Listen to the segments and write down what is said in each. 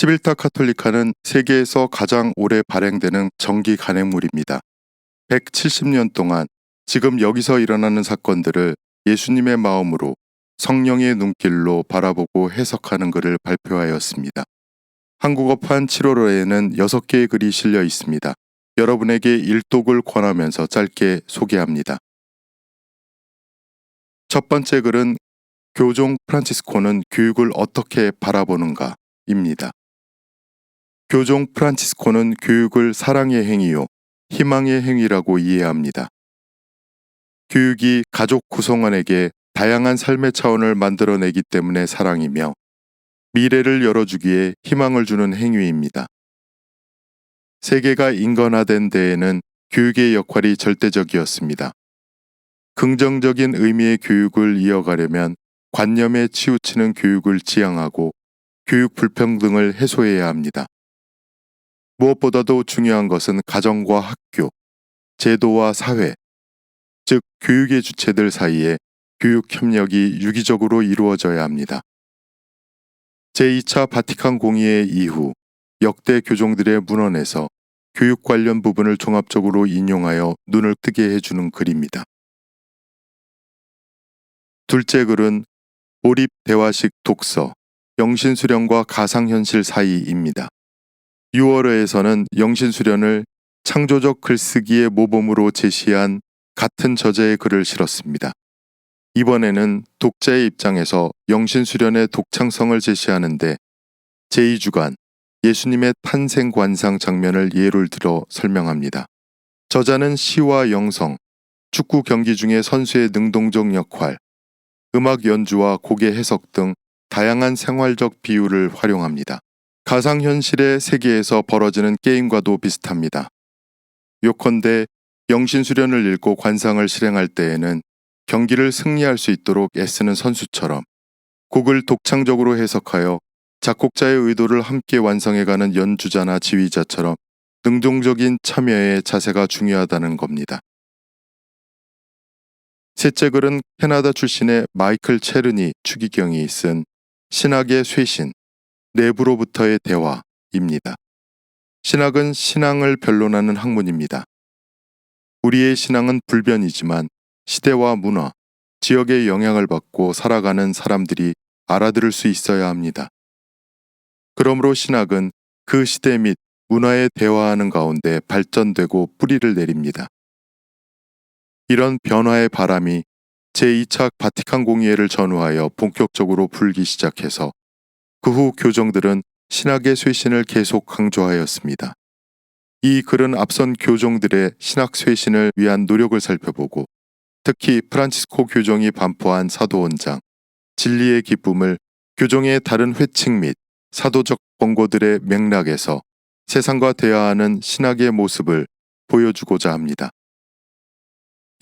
시빌타 카톨리카는 세계에서 가장 오래 발행되는 정기 간행물입니다. 170년 동안 지금 여기서 일어나는 사건들을 예수님의 마음으로 성령의 눈길로 바라보고 해석하는 글을 발표하였습니다. 한국어판 7월호에는 6개의 글이 실려 있습니다. 여러분에게 일독을 권하면서 짧게 소개합니다. 첫 번째 글은 교종 프란치스코는 교육을 어떻게 바라보는가입니다. 교종 프란치스코는 교육을 사랑의 행위요, 희망의 행위라고 이해합니다. 교육이 가족 구성원에게 다양한 삶의 차원을 만들어내기 때문에 사랑이며 미래를 열어주기에 희망을 주는 행위입니다. 세계가 인간화된 데에는 교육의 역할이 절대적이었습니다. 긍정적인 의미의 교육을 이어가려면 관념에 치우치는 교육을 지향하고 교육 불평등을 해소해야 합니다. 무엇보다도 중요한 것은 가정과 학교, 제도와 사회, 즉 교육의 주체들 사이에 교육 협력이 유기적으로 이루어져야 합니다. 제2차 바티칸 공의회 이후 역대 교종들의 문헌에서 교육 관련 부분을 종합적으로 인용하여 눈을 뜨게 해주는 글입니다. 둘째 글은 몰입 대화식 독서, 영신수련과 가상현실 사이입니다. 6월호에서는 영신수련을 창조적 글쓰기의 모범으로 제시한 같은 저자의 글을 실었습니다. 이번에는 독자의 입장에서 영신수련의 독창성을 제시하는데 제2주간 예수님의 탄생 관상 장면을 예를 들어 설명합니다. 저자는 시와 영성, 축구 경기 중의 선수의 능동적 역할, 음악 연주와 곡의 해석 등 다양한 생활적 비유를 활용합니다. 가상현실의 세계에서 벌어지는 게임과도 비슷합니다. 요컨대 영신수련을 읽고 관상을 실행할 때에는 경기를 승리할 수 있도록 애쓰는 선수처럼 곡을 독창적으로 해석하여 작곡자의 의도를 함께 완성해가는 연주자나 지휘자처럼 능동적인 참여의 자세가 중요하다는 겁니다. 셋째 글은 캐나다 출신의 마이클 체르니 추기경이 쓴 신학의 쇄신, 내부로부터의 대화입니다. 신학은 신앙을 변론하는 학문입니다. 우리의 신앙은 불변이지만 시대와 문화, 지역의 영향을 받고 살아가는 사람들이 알아들을 수 있어야 합니다. 그러므로 신학은 그 시대 및 문화에 대화하는 가운데 발전되고 뿌리를 내립니다. 이런 변화의 바람이 제2차 바티칸 공의회를 전후하여 본격적으로 불기 시작해서 그 후 교정들은 신학의 쇄신을 계속 강조하였습니다. 이 글은 앞선 교종들의 신학 쇄신을 위한 노력을 살펴보고 특히 프란치스코 교종이 반포한 사도원장, 진리의 기쁨을 교종의 다른 회칙 및 사도적 권고들의 맥락에서 세상과 대화하는 신학의 모습을 보여주고자 합니다.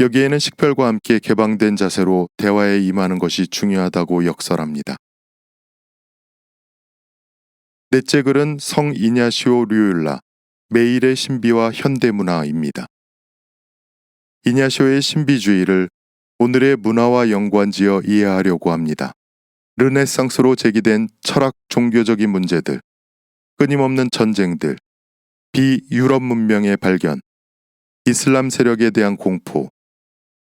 여기에는 식별과 함께 개방된 자세로 대화에 임하는 것이 중요하다고 역설합니다. 넷째 글은 성 이냐시오 류율라, 매일의 신비와 현대문화입니다. 이냐시오의 신비주의를 오늘의 문화와 연관지어 이해하려고 합니다. 르네상스로 제기된 철학 종교적인 문제들, 끊임없는 전쟁들, 비유럽 문명의 발견, 이슬람 세력에 대한 공포,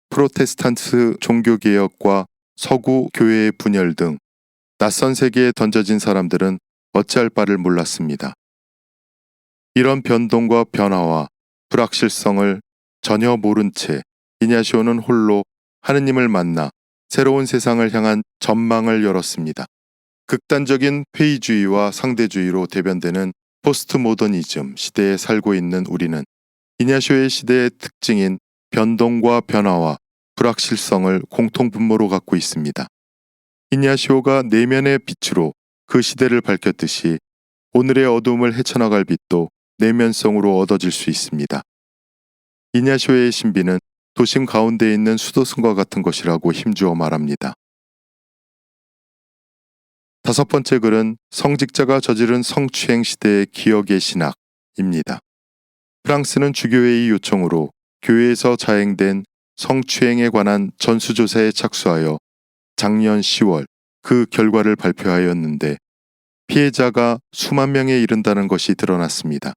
프로테스탄트 종교개혁과 서구 교회의 분열 등 낯선 세계에 던져진 사람들은 어찌할 바를 몰랐습니다. 이런 변동과 변화와 불확실성을 전혀 모른 채 이냐시오는 홀로 하느님을 만나 새로운 세상을 향한 전망을 열었습니다. 극단적인 회의주의와 상대주의로 대변되는 포스트 모더니즘 시대에 살고 있는 우리는 이냐시오의 시대의 특징인 변동과 변화와 불확실성을 공통분모로 갖고 있습니다. 이냐시오가 내면의 빛으로 그 시대를 밝혔듯이 오늘의 어두움을 헤쳐나갈 빛도 내면성으로 얻어질 수 있습니다. 이냐시오의 신비는 도심 가운데 있는 수도승과 같은 것이라고 힘주어 말합니다. 다섯 번째 글은 성직자가 저지른 성추행 시대의 기억의 신학입니다. 프랑스는 주교회의 요청으로 교회에서 자행된 성추행에 관한 전수조사에 착수하여 작년 10월 그 결과를 발표하였는데 피해자가 수만 명에 이른다는 것이 드러났습니다.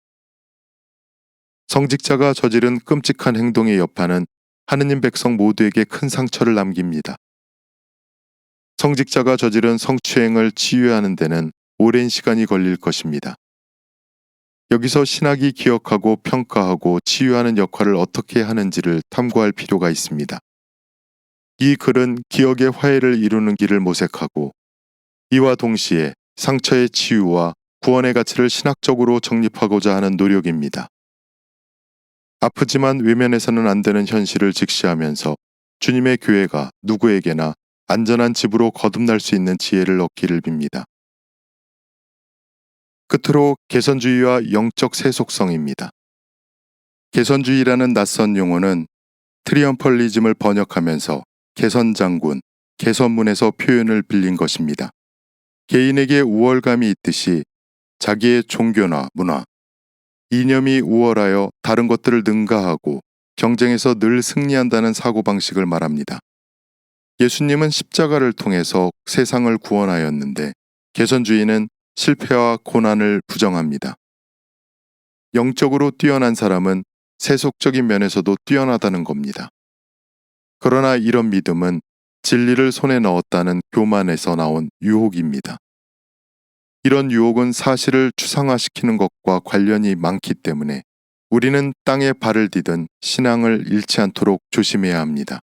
성직자가 저지른 끔찍한 행동의 여파는 하느님 백성 모두에게 큰 상처를 남깁니다. 성직자가 저지른 성추행을 치유하는 데는 오랜 시간이 걸릴 것입니다. 여기서 신학이 기억하고 평가하고 치유하는 역할을 어떻게 하는지를 탐구할 필요가 있습니다. 이 글은 기억의 화해를 이루는 길을 모색하고 이와 동시에 상처의 치유와 구원의 가치를 신학적으로 정립하고자 하는 노력입니다. 아프지만 외면해서는 안 되는 현실을 직시하면서 주님의 교회가 누구에게나 안전한 집으로 거듭날 수 있는 지혜를 얻기를 빕니다. 끝으로 개선주의와 영적 세속성입니다. 개선주의라는 낯선 용어는 트리엄펄리즘을 번역하면서 개선장군, 개선문에서 표현을 빌린 것입니다. 개인에게 우월감이 있듯이 자기의 종교나 문화, 이념이 우월하여 다른 것들을 능가하고 경쟁에서 늘 승리한다는 사고방식을 말합니다. 예수님은 십자가를 통해서 세상을 구원하였는데 개선주의는 실패와 고난을 부정합니다. 영적으로 뛰어난 사람은 세속적인 면에서도 뛰어나다는 겁니다. 그러나 이런 믿음은 진리를 손에 넣었다는 교만에서 나온 유혹입니다. 이런 유혹은 사실을 추상화시키는 것과 관련이 많기 때문에 우리는 땅에 발을 디든 신앙을 잃지 않도록 조심해야 합니다.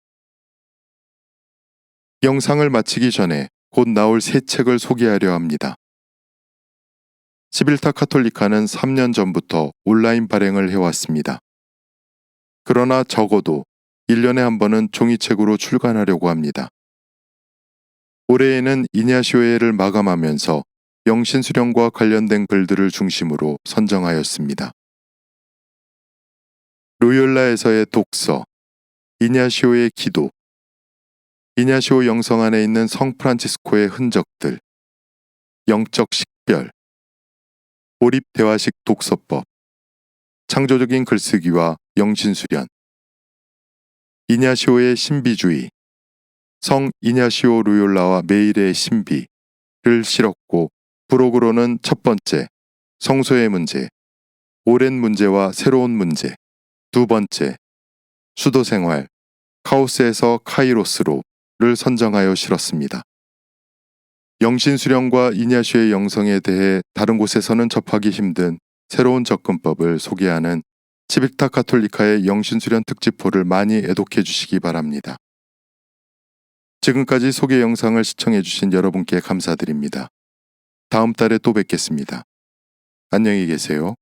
영상을 마치기 전에 곧 나올 새 책을 소개하려 합니다. 시빌타 카톨리카는 3년 전부터 온라인 발행을 해왔습니다. 그러나 적어도 1년에 한 번은 종이책으로 출간하려고 합니다. 올해에는 이냐시오회를 마감하면서 영신수령과 관련된 글들을 중심으로 선정하였습니다. 로욜라에서의 독서, 이냐시오의 기도, 이냐시오 영성 안에 있는 성 프란치스코의 흔적들, 영적 식별, 오립 대화식 독서법, 창조적인 글쓰기와 영신수련, 이냐시오의 신비주의, 성 이냐시오 로욜라와 메일의 신비를 실었고 부록으로는 첫 번째, 성소의 문제, 오랜 문제와 새로운 문제, 두 번째, 수도 생활, 카오스에서 카이로스로를 선정하여 실었습니다. 영신수령과 이냐시오의 영성에 대해 다른 곳에서는 접하기 힘든 새로운 접근법을 소개하는 시빌타 카톨리카의 영신수련 특집호를 많이 애독해 주시기 바랍니다. 지금까지 소개 영상을 시청해 주신 여러분께 감사드립니다. 다음 달에 또 뵙겠습니다. 안녕히 계세요.